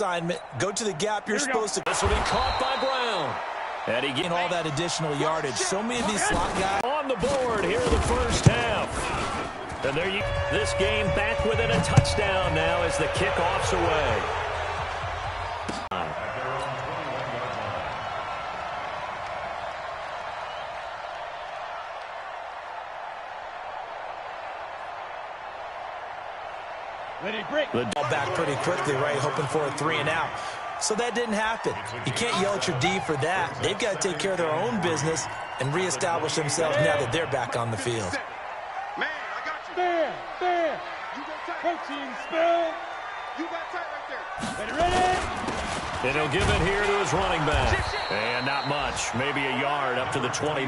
assignment. Go to the gap you're supposed to. This will be caught by Brown. And he gained all that additional yardage. So many of these slot guys. On the board here in the first half. And there you this game back within a touchdown now as the kickoff's away. The ball back pretty quickly, right? Hoping for a 3 and out. So that didn't happen. You can't yell at your D for that. They've got to take care of their own business and reestablish themselves now that they're back on the field. Man, I got you. There. You go tight. Coaching spell. You got tight right there. Ready? And he'll give it here to his running back. And not much. Maybe a yard up to the 29.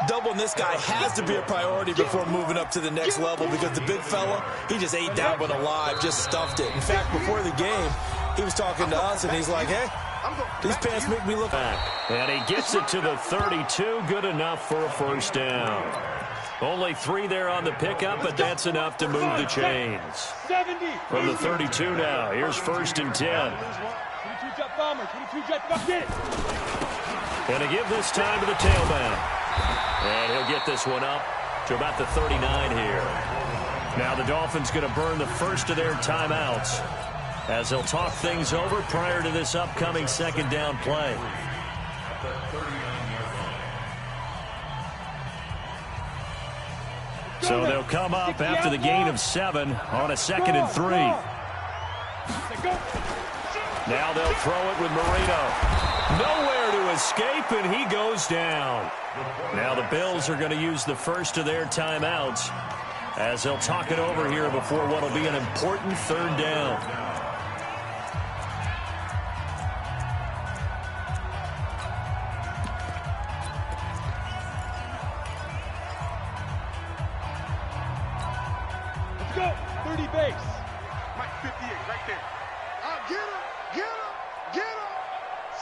Doubling this guy has to be a priority before moving up to the next level because the big fella, he just ate that one alive, just stuffed it. In fact, before the game, he was talking to us, and he's like, hey, these pants make me look back. And he gets it to the 32. Good enough for a first down. Only 3 there on the pickup, but that's enough to move the chains. From the 32 now, here's 1st and 10. 22 jet bomber, 22 jet bomber. And to give this time to the tailback. And he'll get this one up to about the 39 here. Now the Dolphins going to burn the first of their timeouts as they'll talk things over prior to this upcoming 2nd down play. So they'll come up after the gain of 7 on a 2nd and 3. Now they'll throw it with Marino. Nowhere to escape, and he goes down. Now the Bills are going to use the first of their timeouts as they'll talk it over here before what will be an important 3rd down. Let's go. 30 base. Mike 58 right there. Get him.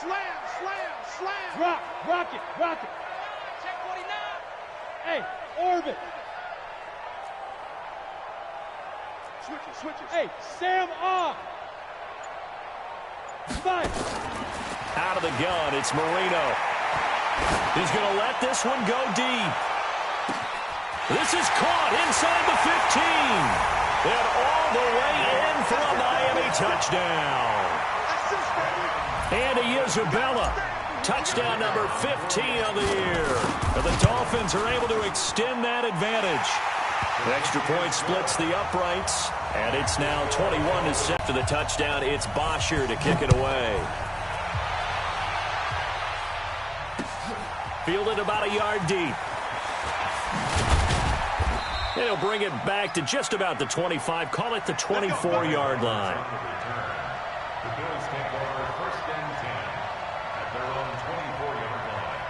Slam. Rock it. Check 49. Hey, orbit. Switches. Hey, Sam off. Five. Out of the gun, it's Marino. He's going to let this one go deep. This is caught inside the 15. And all the way in for a Miami touchdown. Andy Isabella, touchdown number 15 of the year. And the Dolphins are able to extend that advantage. The extra point splits the uprights, and it's now 21-7 to the touchdown. It's Bosher to kick it away. Fielded about a yard deep. He'll bring it back to just about the 25. Call it the 24-yard line. The Bills take over 1st and 10 at their own 24-yard line.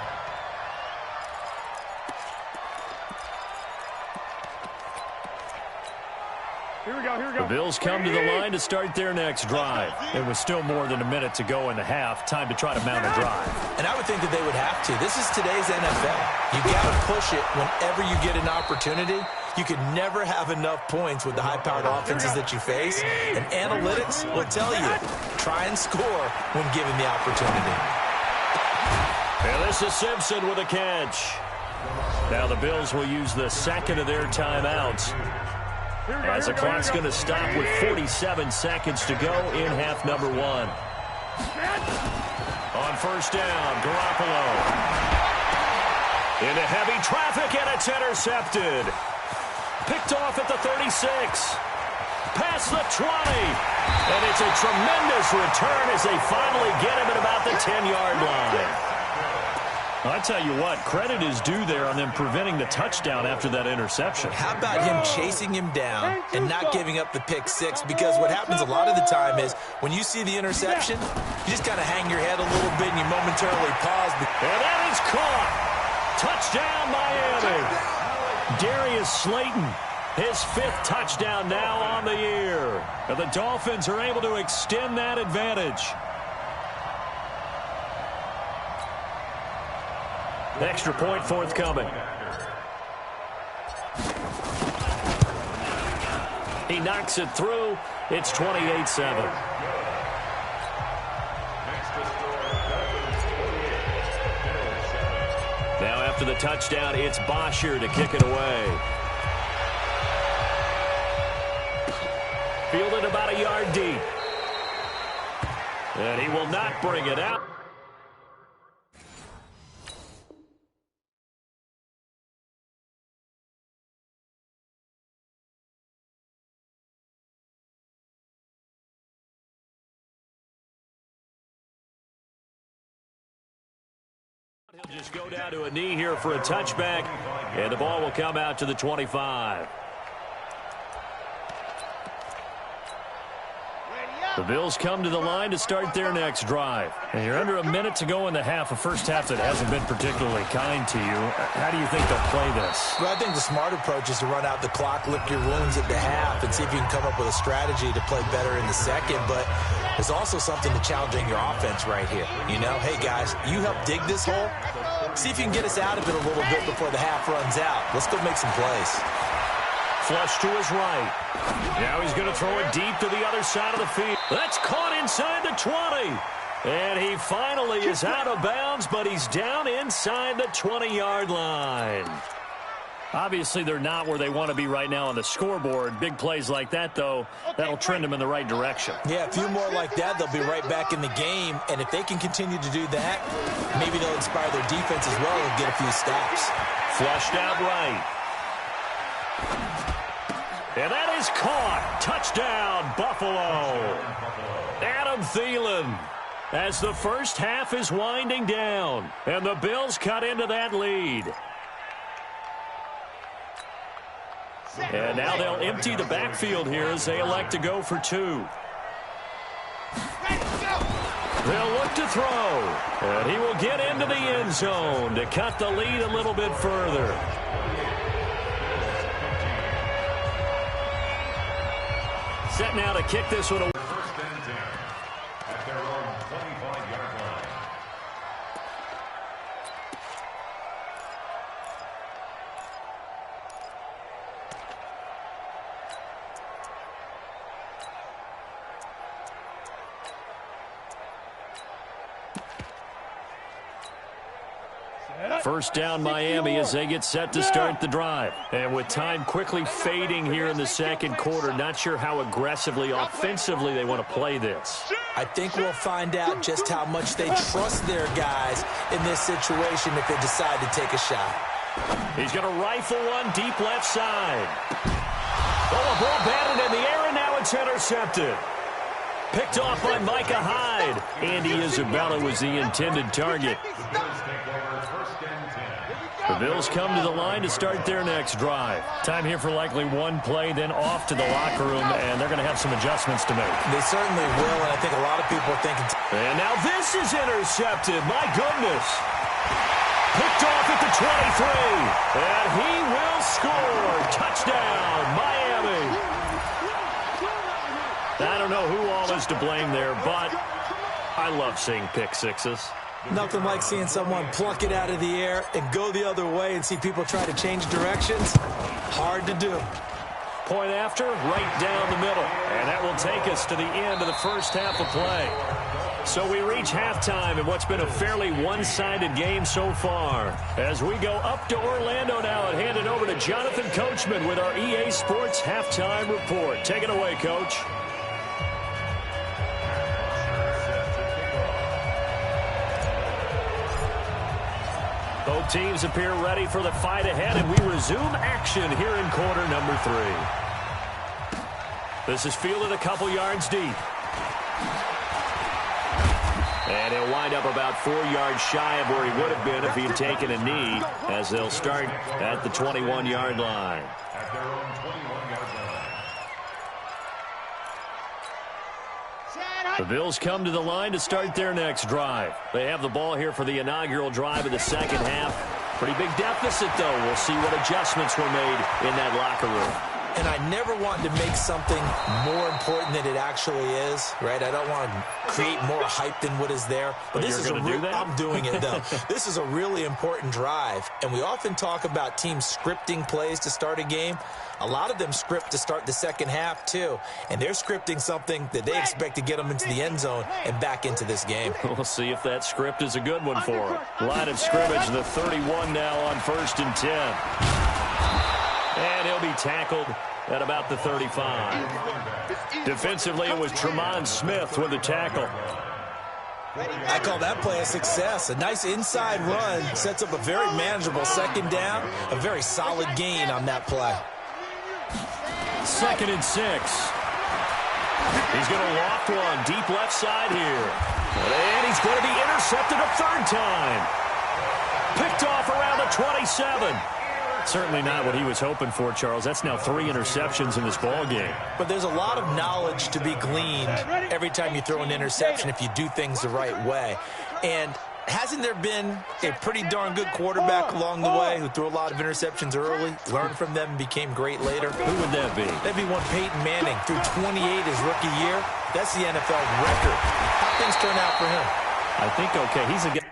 Here we go. The Bills come to the line to start their next drive. It was still more than a minute to go in the half. Time to try to mount a drive. And I would think that they would have to. This is today's NFL. You got to push it whenever you get an opportunity. You could never have enough points with the high-powered offenses that you face. And analytics will tell you, try and score when given the opportunity. And this is Simpson with a catch. Now the Bills will use the 2nd of their timeouts, as the clock's going to stop with 47 seconds to go in half number 1. On 1st down, Garoppolo. Into heavy traffic, and it's intercepted. Picked off at the 36. Past the 20. And it's a tremendous return as they finally get him at about the 10-yard line. I tell you what, credit is due there on them preventing the touchdown after that interception. How about him chasing him down and not giving up the pick 6? Because what happens a lot of the time is when you see the interception, you just kind of hang your head a little bit and you momentarily pause. And that is caught. Touchdown, Miami. Darius Slayton, his 5th touchdown now on the year. And the Dolphins are able to extend that advantage. Extra point forthcoming. He knocks it through. It's 28-7. Now after the touchdown, it's Bosher to kick it away. Fielded about a yard deep. And he will not bring it out. He'll just go down to a knee here for a touchback, and the ball will come out to the 25. The Bills come to the line to start their next drive. And you're under a minute to go in the half, a first half that hasn't been particularly kind to you. How do you think they'll play this? Well, I think the smart approach is to run out the clock, lick your wounds at the half, and see if you can come up with a strategy to play better in the second. But there's also something to challenging your offense right here. You know, hey, guys, you help dig this hole. See if you can get us out of it a little bit before the half runs out. Let's go make some plays. Flush to his right. Now he's going to throw it deep to the other side of the field. That's caught inside the 20. And he finally is out of bounds, but he's down inside the 20-yard line. Obviously, they're not where they want to be right now on the scoreboard. Big plays like that, though, that'll trend them in the right direction. Yeah, a few more like that, they'll be right back in the game. And if they can continue to do that, maybe they'll inspire their defense as well and get a few stops. Flushed out right. And that is caught. Touchdown, Buffalo. Adam Thielen, as the first half is winding down, and the Bills cut into that lead. And now they'll empty the backfield here as they elect to go for two. They'll look to throw, and he will get into the end zone to cut the lead a little bit further. Set now to kick this one away. First and 10 at their own 25-yard line. First down, Miami, as they get set to start the drive. And with time quickly fading here in the second quarter, not sure how aggressively, offensively they want to play this. I think we'll find out just how much they trust their guys in this situation if they decide to take a shot. He's going to rifle one deep left side. Oh, a ball batted in the air, and now it's intercepted. Picked off by Micah Hyde. Andy Isabella was the intended target. The Bills come to the line to start their next drive. Time here for likely one play, then off to the locker room, and they're going to have some adjustments to make. They certainly will, and I think a lot of people are thinking... And now this is intercepted. My goodness. Picked off at the 23. And he will score. Touchdown, Miami. I don't know who all is to blame there, but I love seeing pick sixes. Nothing like seeing someone pluck it out of the air and go the other way and see people try to change directions. Hard to do. Point after, right down the middle. And that will take us to the end of the first half of play. So we reach halftime in what's been a fairly one-sided game so far. As we go up to Orlando now and hand it over to Jonathan Coachman with our EA Sports Halftime Report. Take it away, Coach. Both teams appear ready for the fight ahead, and we resume action here in quarter number 3. This is fielded a couple yards deep. And he'll wind up about 4 yards shy of where he would have been if he had taken a knee, as they'll start at the 21-yard line. At their own 21-yard line. The Bills come to the line to start their next drive. They have the ball here for the inaugural drive of the second half. Pretty big deficit, though. We'll see what adjustments were made in that locker room. And I never want to make something more important than it actually is, right? I don't want to create more hype than what is there. But this is I'm doing it, though. This is a really important drive. And we often talk about teams scripting plays to start a game. A lot of them script to start the second half, too. And they're scripting something that they expect to get them into the end zone and back into this game. We'll see if that script is a good one for them. Line of scrimmage, the 31 now on 1st and 10. And he'll be tackled at about the 35. Defensively, it was Tremont Smith with the tackle. I call that play a success. A nice inside run sets up a very manageable second down. A very solid gain on that play. 2nd and 6. He's going to loft one deep left side here. And he's going to be intercepted a 3rd time. Picked off around the 27. Certainly not what he was hoping for, Charles. That's now 3 interceptions in this ball game. But there's a lot of knowledge to be gleaned every time you throw an interception if you do things the right way. And hasn't there been a pretty darn good quarterback along the way who threw a lot of interceptions early, learned from them, and became great later? Who would that be? That'd be one Peyton Manning, threw 28 his rookie year. That's the NFL record. How things turn out for him? I think, okay, he's a guy.